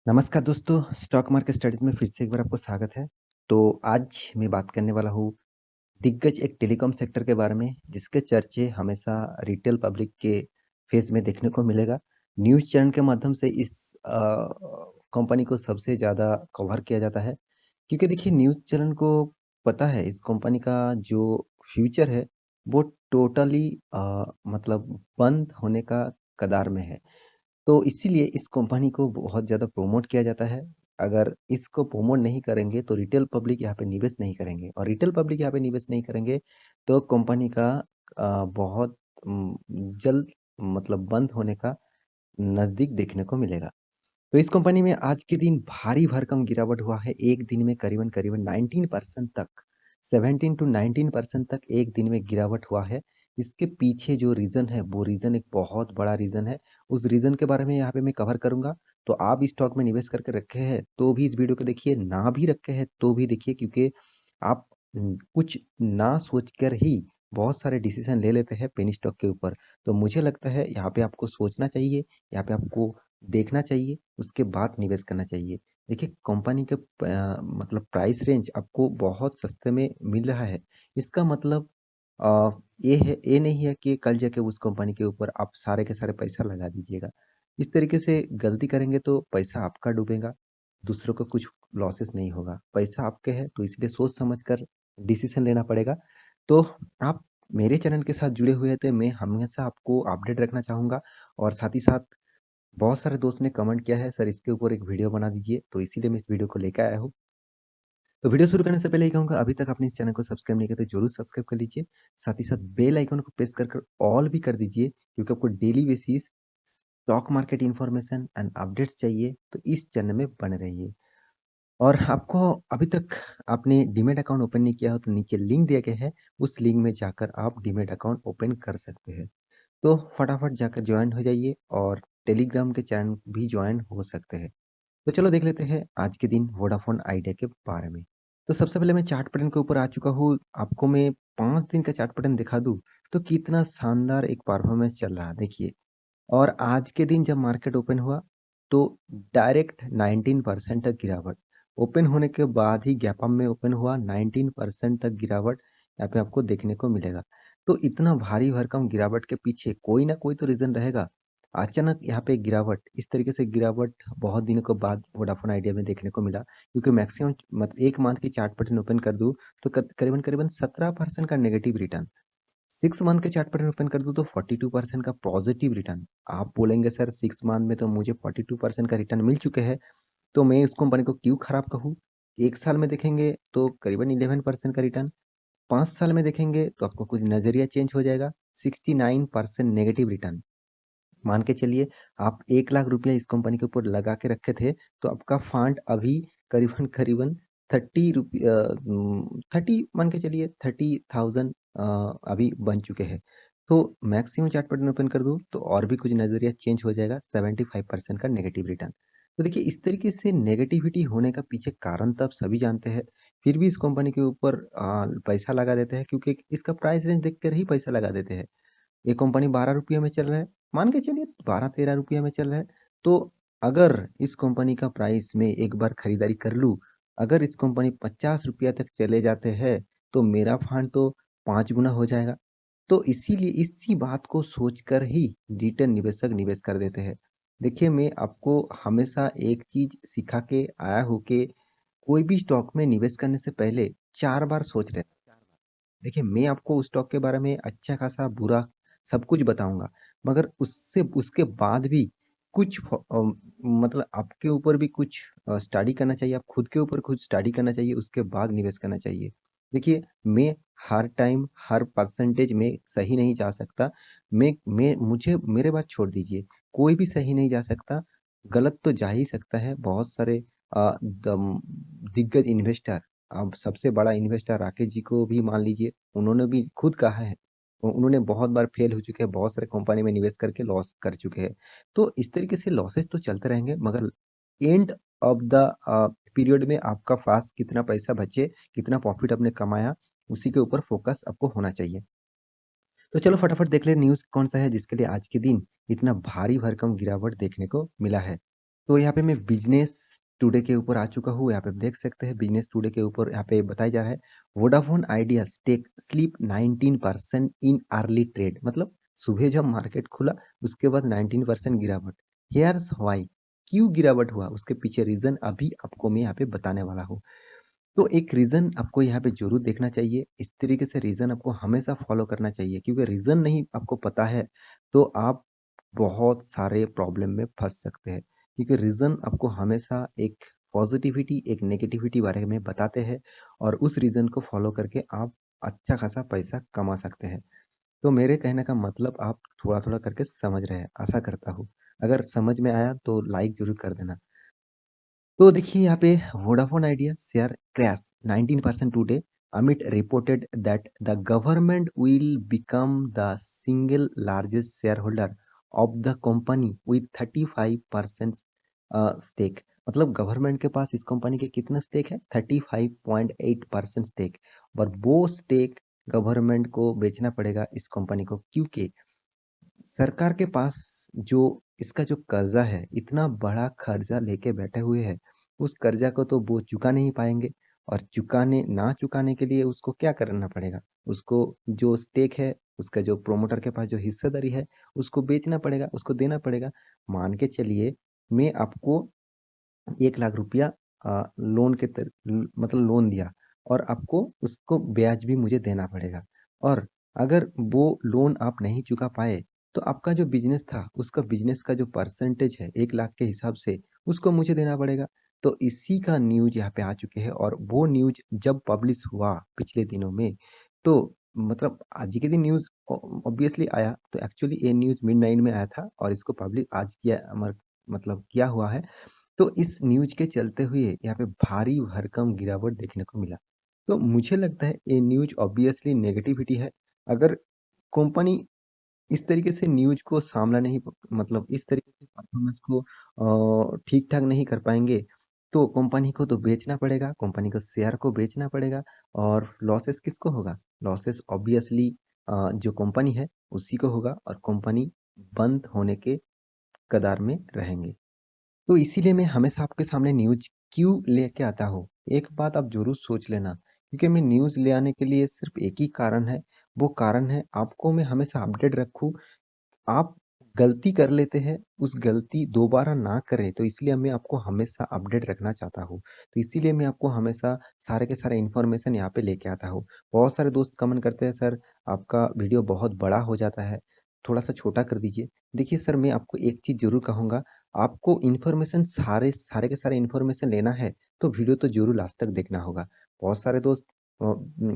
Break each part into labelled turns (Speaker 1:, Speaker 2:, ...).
Speaker 1: नमस्कार दोस्तों, stock market studies में फिर से एक बार आपको स्वागत है। तो आज मैं बात करने वाला हूँ दिग्गज एक टेलीकॉम सेक्टर के बारे में, जिसके चर्चे हमेशा रिटेल पब्लिक के फेस में देखने को मिलेगा। न्यूज़ चैनल के माध्यम से इस कंपनी को सबसे ज़्यादा कवर किया जाता है, क्योंकि देखिए न्यूज़ चैनल को पता है इस कंपनी का जो फ्यूचर है, वो टोटली मतलब बंद होने का कगार में है। तो इसीलिए इस कंपनी को बहुत ज़्यादा प्रमोट किया जाता है। अगर इसको प्रमोट नहीं करेंगे तो रिटेल पब्लिक यहाँ पे निवेश नहीं करेंगे और रिटेल पब्लिक यहाँ पे निवेश नहीं करेंगे तो कंपनी का बहुत जल्द मतलब बंद होने का नज़दीक देखने को मिलेगा। तो इस कंपनी में आज के दिन भारी भरकम गिरावट हुआ है। एक दिन में करीबन-करीबन 19% तक 17 टू 19% तक एक दिन में गिरावट हुआ है। इसके पीछे जो रीज़न है, वो रीज़न एक बहुत बड़ा रीज़न है। उस रीज़न के बारे में यहाँ पे मैं कवर करूँगा। तो आप इस स्टॉक में निवेश करके रखे हैं, तो भी इस वीडियो को देखिए, ना भी रखे हैं, तो भी देखिए क्योंकि आप कुछ ना सोचकर ही बहुत सारे डिसीज़न ले लेते हैं पेनी स्टॉक के ऊपर। तो मुझे लगता है यहाँ पे आपको सोचना चाहिए, यहाँ पे आपको देखना चाहिए, उसके बाद निवेश करना चाहिए। देखिए कंपनी के मतलब प्राइस रेंज आपको बहुत सस्ते में मिल रहा है। इसका मतलब ये नहीं है कि कल जाके उस कंपनी के ऊपर आप सारे के सारे पैसा लगा दीजिएगा। इस तरीके से गलती करेंगे तो पैसा आपका डूबेगा, दूसरों को कुछ लॉसेस नहीं होगा। पैसा आपके है तो इसलिए सोच समझ कर डिसीज़न लेना पड़ेगा। तो आप मेरे चैनल के साथ जुड़े हुए हैं तो मैं हमेशा आपको अपडेट रखना चाहूँगा और साथ ही साथ बहुत सारे दोस्त ने कमेंट किया है सर इसके ऊपर एक वीडियो बना दीजिए, तो इसीलिए मैं इस वीडियो को लेके आया हूँ। तो वीडियो शुरू करने से पहले ये कहूँगा अभी तक आपने इस चैनल को सब्सक्राइब नहीं किया तो ज़रूर सब्सक्राइब कर लीजिए। साथ ही साथ बेल आइकन को प्रेस कर ऑल भी कर दीजिए क्योंकि आपको daily basis stock market information and updates चाहिए तो इस चैनल में बने रहिए। और आपको अभी तक आपने डीमैट अकाउंट ओपन नहीं किया हो तो नीचे लिंक दिया गया है, उस लिंक में जाकर आप डीमैट अकाउंट ओपन कर सकते हैं। तो फटाफट जाकर जॉइन हो जाइए और टेलीग्राम के चैनल भी जॉइन हो सकते हैं। तो चलो देख लेते हैं आज के दिन वोडाफोन आइडिया के बारे में। तो सबसे पहले मैं चार्ट पैटर्न के ऊपर आ चुका हूँ। आपको मैं 5 दिन का चार्ट पैटर्न दिखा दूँ, तो कितना शानदार एक परफॉर्मेंस चल रहा है देखिए। और आज के दिन जब मार्केट ओपन हुआ, तो डायरेक्ट 19% तक गिरावट। ओपन होने के बाद ही गैप अप में ओपन हुआ, 19% तक गिरावट यहाँ पे आपको देखने को मिलेगा। तो इतना भारी भरकम गिरावट के पीछे कोई ना कोई तो रीज़न रहेगा। अचानक यहाँ पे गिरावट, इस तरीके से गिरावट बहुत दिनों के बाद वोडाफोन आइडिया में देखने को मिला, क्योंकि मैक्सिमम मतलब 1 मंथ की चार्ट पैटर्न ओपन कर दूँ, तो करीबन-करीबन 17% का नेगेटिव रिटर्न। 6 मंथ के चार्ट पैटर्न ओपन कर दूँ तो 42% का पॉजिटिव रिटर्न। आप बोलेंगे सर 6 मंथ में तो मुझे 42% का रिटर्न मिल चुके हैं, तो मैं इस कंपनी को क्यों खराब कहूँ? 1 साल में देखेंगे तो करीबन 11% का रिटर्न, 5 साल में देखेंगे तो आपको कुछ नज़रिया चेंज हो जाएगा, 69% नेगेटिव रिटर्न। मान के चलिए आप 1 लाख रुपया इस कंपनी के ऊपर लगा के रखे थे, तो आपका फंड अभी करीबन-करीबन 30 मान के चलिए 30,000 अभी बन चुके हैं। तो मैक्सिमम चार्ट पैटर्न ओपन कर दूँ तो और भी कुछ नज़रिया चेंज हो जाएगा, 75% का नेगेटिव रिटर्न। तो देखिए इस तरीके से नेगेटिविटी होने का पीछे कारण तो आप सभी जानते हैं, फिर भी इस कंपनी के ऊपर पैसा लगा देते हैं क्योंकि इसका प्राइस रेंज देख कर ही पैसा लगा देते हैं। ये कंपनी ₹12 में चल रहा है, मान के चलिए ₹12-13 में चल रहा है, तो अगर इस कंपनी का प्राइस में एक बार खरीदारी कर लूँ, अगर इस कंपनी ₹50 तक चले जाते हैं, तो मेरा फंड तो 5 गुना हो जाएगा। तो इसीलिए इसी बात को सोचकर ही रिटेल निवेशक निवेश कर देते हैं। देखिए, मैं आपको हमेशा एक चीज़ सिखा के आया हूँ कि कोई भी स्टॉक में निवेश करने से पहले 4 बार सोच लेना। देखिए, मैं आपको उस स्टॉक के बारे में अच्छा खासा, बुरा सब कुछ बताऊँगा, मगर उससे उसके बाद भी कुछ मतलब आपके ऊपर भी कुछ स्टडी करना चाहिए, आप खुद के ऊपर कुछ स्टडी करना चाहिए, उसके बाद निवेश करना चाहिए। देखिए, मैं हर टाइम, हर परसेंटेज में सही नहीं जा सकता। मैं मुझे मेरे बात छोड़ दीजिए, कोई भी सही नहीं जा सकता, गलत तो जा ही सकता है। बहुत सारे दम दिग्गज इन्वेस्टर, अब सबसे बड़ा इन्वेस्टर राकेश जी को भी मान लीजिए, उन्होंने भी खुद कहा है, उन्होंने बहुत बार फेल हो चुके हैं, बहुत सारे कंपनी में निवेश करके लॉस कर चुके हैं। तो इस तरीके से लॉसेस तो चलते रहेंगे, मगर एंड ऑफ द पीरियड में आपका पास कितना पैसा बचे, कितना प्रॉफिट आपने कमाया, उसी के ऊपर फोकस आपको होना चाहिए। तो चलो फटाफट देख ले न्यूज़ कौन सा है जिसके लिए आज के दिन इतना भारी भरकम गिरावट देखने को मिला है। तो यहाँ पे मैं बिजनेस टुडे के ऊपर आ चुका हूँ। यहाँ पे आप देख सकते हैं बिजनेस टुडे के ऊपर यहाँ पे बताया जा रहा है, Vodafone Idea stake slip 19% in early trade. मतलब सुबह जब मार्केट खुला उसके बाद 19% गिरावट। हेयर्स व्हाई, क्यों गिरावट हुआ उसके पीछे रीजन अभी आपको मैं यहाँ पे बताने वाला हूँ। तो एक रीजन आपको यहाँ पे जरूर देखना चाहिए। इस तरीके से रीजन आपको हमेशा फॉलो करना चाहिए, क्योंकि रीजन नहीं आपको पता है तो आप बहुत सारे प्रॉब्लम में फंस सकते हैं। क्योंकि रीजन आपको हमेशा एक पॉजिटिविटी एक नेगेटिविटी बारे में बताते हैं, और उस रीजन को फॉलो करके आप अच्छा खासा पैसा कमा सकते हैं। तो मेरे कहने का मतलब आप थोड़ा थोड़ा करके समझ रहे हैं, आशा करता हूँ। अगर समझ में आया तो लाइक जरूर कर देना। तो देखिए यहाँ पे Vodafone Idea share crash 19% today Mint reported that the government will become the single largest shareholder of the company with 35% stake. मतलब गवर्नमेंट के पास इस कंपनी के कितना स्टेक है? 35.8% स्टेक। और वो स्टेक गवर्नमेंट को बेचना पड़ेगा इस कंपनी को, क्योंकि सरकार के पास जो इसका जो कर्जा है, इतना बड़ा कर्जा लेके बैठे हुए हैं, उस कर्जा को तो वो चुका नहीं पाएंगे। और चुकाने ना चुकाने के लिए उसको क्या करना पड़ेगा? उसको जो स्टेक है, उसका जो प्रोमोटर के पास जो हिस्सेदारी है, उसको बेचना पड़ेगा, उसको देना पड़ेगा। मान के चलिए मैं आपको 1 लाख रुपया लोन के मतलब लोन दिया, और आपको उसको ब्याज भी मुझे देना पड़ेगा। और अगर वो लोन आप नहीं चुका पाए तो आपका जो बिजनेस था, उसका बिजनेस का जो परसेंटेज है 1 लाख के हिसाब से, उसको मुझे देना पड़ेगा। तो इसी का न्यूज यहाँ पे आ चुके हैं, और वो न्यूज जब पब्लिश हुआ पिछले दिनों में, तो मतलब आज के दिन न्यूज ऑब्वियसली आया, तो एक्चुअली ये न्यूज मिड नाइट में आया था और इसको पब्लिक आज किया मतलब किया हुआ है। तो इस न्यूज के चलते हुए यहाँ पे भारी भरकम गिरावट देखने को मिला। तो मुझे लगता है ये न्यूज ऑब्वियसली नेगेटिविटी है। अगर कंपनी इस तरीके से न्यूज को सामला नहीं, मतलब इस तरीके से परफॉर्मेंस को ठीक ठाक नहीं कर पाएंगे, तो कंपनी को तो बेचना पड़ेगा, कंपनी को शेयर को बेचना पड़ेगा। और लॉसेस किसको होगा? लॉसेस ऑब्वियसली जो कंपनी है उसी को होगा, और कंपनी बंद होने के कगार में रहेंगे। तो इसीलिए मैं हमेशा आपके सामने न्यूज क्यों लेके आता हूँ, एक बात आप जरूर सोच लेना। क्योंकि मैं न्यूज ले आने के लिए सिर्फ एक ही कारण है, वो कारण है आपको मैं हमेशा अपडेट रखूँ। आप गलती कर लेते हैं, उस गलती दोबारा ना करें, तो इसलिए मैं आपको हमेशा अपडेट रखना चाहता हूँ। तो इसीलिए मैं आपको हमेशा सारे के सारे इन्फॉर्मेशन यहाँ पे लेके आता हूँ। बहुत सारे दोस्त कमेंट करते हैं, सर आपका वीडियो बहुत बड़ा हो जाता है, थोड़ा सा छोटा कर दीजिए। देखिए सर, मैं आपको एक चीज़ जरूर कहूँगा, आपको इन्फॉर्मेशन सारे सारे के सारे इन्फॉर्मेशन लेना है तो वीडियो तो जरूर लास्ट तक देखना होगा। बहुत सारे दोस्त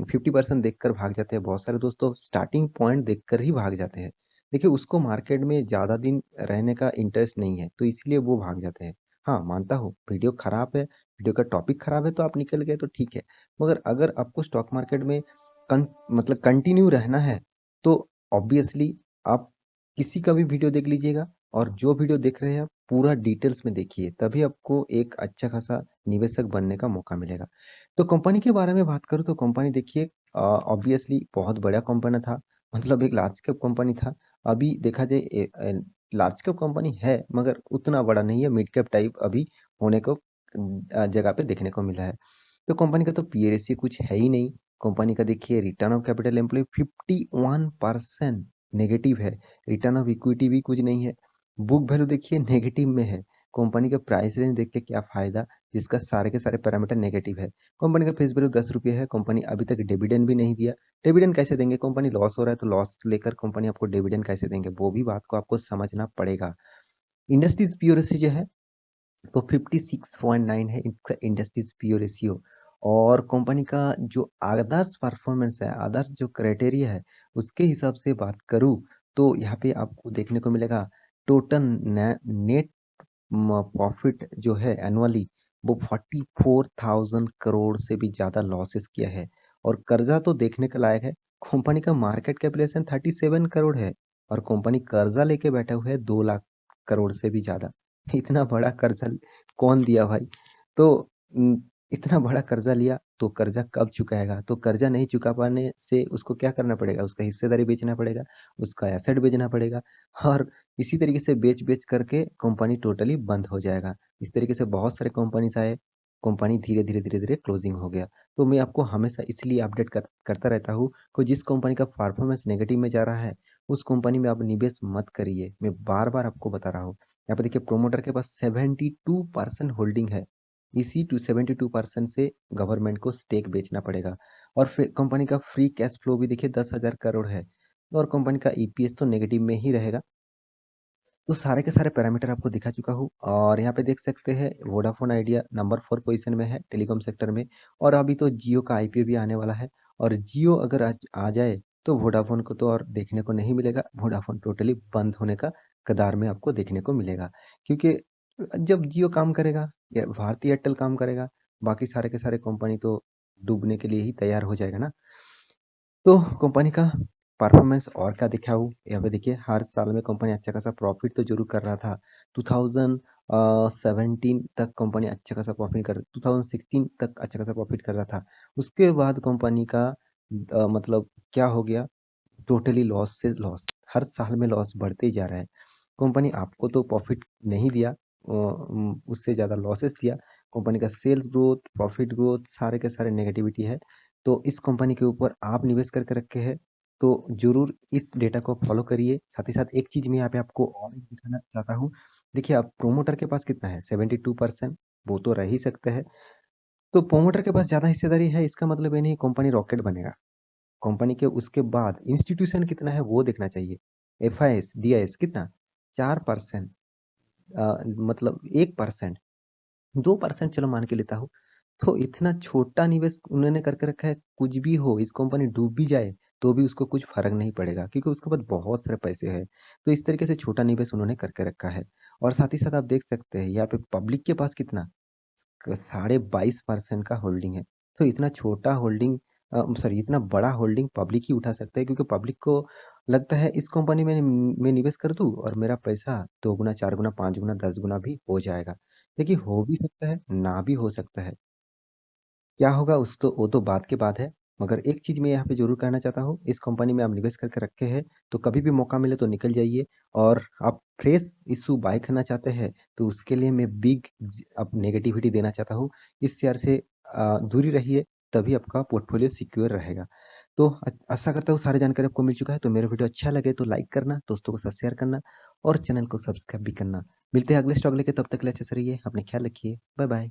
Speaker 1: 50% देखकर भाग जाते हैं, बहुत सारे दोस्त तो स्टार्टिंग पॉइंट देखकर ही भाग जाते हैं। देखिए उसको मार्केट में ज़्यादा दिन रहने का इंटरेस्ट नहीं है, तो इसलिए वो भाग जाते हैं। हाँ, मानता हूँ वीडियो खराब है, वीडियो का टॉपिक खराब है तो आप निकल गए तो ठीक है। मगर अगर आपको स्टॉक मार्केट में मतलब कंटिन्यू रहना है, तो ऑब्वियसली आप किसी का भी वीडियो देख लीजिएगा, और जो वीडियो देख रहे हैं पूरा डिटेल्स में देखिए, तभी आपको एक अच्छा खासा निवेशक बनने का मौका मिलेगा। तो कंपनी के बारे में बात करूँ तो कंपनी देखिए ऑब्वियसली बहुत बड़ा कंपनी था, मतलब एक लार्ज कैप कंपनी था। अभी देखा जाए लार्ज कैप कंपनी है, मगर उतना बड़ा नहीं है, मिड कैप टाइप अभी होने को जगह पे देखने को मिला है। तो कंपनी का तो पी रेशियो कुछ है ही नहीं। कंपनी का देखिए return of capital employ 51% negative है। रिटर्न ऑफ इक्विटी भी कुछ नहीं है। बुक वैल्यू देखिए नेगेटिव में है। कंपनी का प्राइस रेंज देख के क्या फायदा, जिसका सारे के सारे पैरामीटर नेगेटिव है। कंपनी का फेस वैल्यू 10 रुपये है। कंपनी अभी तक डिविडेंड भी नहीं दिया। डिविडेंड कैसे देंगे? कंपनी लॉस हो रहा है तो लॉस लेकर कंपनी आपको डिविडेंड कैसे देंगे, वो भी बात को आपको समझना पड़ेगा। इंडस्ट्रीज पी रेशियो जो है वो 56.9 है इसका इंडस्ट्रीज पी रेशियो। और कंपनी का जो आदर्श परफॉर्मेंस है, आदर्श जो क्राइटेरिया है, उसके हिसाब से बात करूँ तो यहाँ पे आपको देखने को मिलेगा टोटल नेट प्रॉफिट जो है एनुअली, वो 44,000 करोड़ से भी ज़्यादा लॉसेस किया है। और कर्जा तो देखने के लायक है। कंपनी का मार्केट कैपिटलाइजेशन 37 करोड़ है, और कंपनी कर्जा लेके बैठा हुआ है 2 लाख करोड़ से भी ज़्यादा। इतना बड़ा कर्जा कौन दिया भाई? तो इतना बड़ा कर्जा लिया, तो कर्जा कब चुकाएगा? तो कर्जा नहीं चुका पाने से उसको क्या करना पड़ेगा? उसका हिस्सेदारी बेचना पड़ेगा, उसका एसेट बेचना पड़ेगा और इसी तरीके से बेच-बेच करके कंपनी टोटली बंद हो जाएगा। इस तरीके से बहुत सारे कंपनीज़ आए, कंपनी धीरे-धीरे, धीरे-धीरे क्लोजिंग हो गया। तो मैं आपको हमेशा इसलिए अपडेट करता रहता हूँ कि जिस कंपनी का परफॉर्मेंस नेगेटिव में जा रहा है, उस कंपनी में आप निवेश मत करिए। मैं बार-बार आपको बता रहा हूँ। यहाँ पे देखिए प्रोमोटर के पास 72% होल्डिंग है। इसी 72% से गवर्नमेंट को स्टेक बेचना पड़ेगा और फिर कंपनी का फ्री कैश फ्लो भी देखिए 10,000 करोड़ है और कंपनी का ईपीएस तो नेगेटिव में ही रहेगा। तो सारे के सारे पैरामीटर आपको दिखा चुका हूँ और यहाँ पे देख सकते हैं वोडाफोन आइडिया नंबर 4 पोजीशन में है टेलीकॉम सेक्टर में और अभी तो जियो का आईपीओ भी आने वाला है और जियो अगर आज आ जाए तो वोडाफोन को तो और देखने को नहीं मिलेगा। वोडाफोन टोटली बंद होने का कगार में आपको देखने को मिलेगा क्योंकि जब जियो काम करेगा या भारती एयरटेल काम करेगा, बाकी सारे के सारे कंपनी तो डूबने के लिए ही तैयार हो जाएगा ना। तो कंपनी का परफॉर्मेंस और क्या दिखाऊँ? यहाँ पे देखिए हर साल में कंपनी अच्छा खासा प्रॉफ़िट तो ज़रूर कर रहा था। 2017 तक कंपनी अच्छा खासा प्रॉफ़िट कर 2016 तक अच्छा खासा प्रॉफ़िट कर रहा था। उसके बाद कंपनी का मतलब क्या हो गया? टोटली लॉस से लॉस। हर साल में लॉस बढ़ते ही जा रहा है। कंपनी आपको तो प्रॉफ़िट नहीं दिया, उससे ज़्यादा लॉसेस दिया। कंपनी का सेल्स ग्रोथ, प्रॉफ़िट ग्रोथ सारे के सारे नेगेटिविटी है। तो इस कंपनी के ऊपर आप निवेश करके रखे हैं, तो ज़रूर इस डेटा को फ़ॉलो करिए। साथ ही साथ एक चीज़ मैं यहाँ पे आपको और दिखाना चाहता हूँ। देखिए अब प्रोमोटर के पास कितना है? 72% वो तो रह ही सकते हैं। तो प्रोमोटर के पास ज़्यादा हिस्सेदारी है इसका मतलब ये नहीं कंपनी रॉकेट बनेगा। कंपनी के उसके बाद इंस्टीट्यूशन कितना है वो देखना चाहिए। एफआईएस, डीआईएस कितना? 4% मतलब 1%, 2% चलो मान के लेता हूँ। तो इतना छोटा निवेश उन्होंने करके रखा है, कुछ भी हो, इस कंपनी डूब भी जाए, तो भी उसको कुछ फ़र्क नहीं पड़ेगा क्योंकि उसके पास बहुत सारे पैसे हैं। तो इस तरीके से छोटा निवेश उन्होंने करके रखा है और साथ ही साथ आप देख सकते हैं यहाँ पे पब्लिक के पास कितना 22.5% का होल्डिंग है। तो इतना छोटा होल्डिंग सॉरी इतना बड़ा होल्डिंग पब्लिक ही उठा सकता है क्योंकि पब्लिक को लगता है इस कंपनी में मैं निवेश कर दूँ और मेरा पैसा 2 गुना, 4 गुना, 5 गुना, 10 गुना भी हो जाएगा। देखिए हो भी सकता है, ना भी हो सकता है। क्या होगा उस तो वो तो बात की बात है। मगर एक चीज़ मैं यहाँ पे ज़रूर कहना चाहता हूँ, इस कंपनी में आप निवेश करके रखे हैं, तो कभी भी मौका मिले तो निकल जाइए और आप फ्रेश इश्यू बाय करना चाहते हैं, तो उसके लिए मैं बिग अब नेगेटिविटी देना चाहता हूँ। इस शेयर से दूरी रहिए, तभी आपका पोर्टफोलियो सिक्योर रहेगा। तो आशा करता हूँ सारी जानकारी आपको मिल चुका है, तो मेरा वीडियो अच्छा लगे तो लाइक करना, दोस्तों के साथ शेयर करना और चैनल को सब्सक्राइब भी करना। मिलते हैं अगले स्टॉक लेके, तब तक के लिए अच्छे से रहिए, अपना ख्याल रखिए। Bye bye.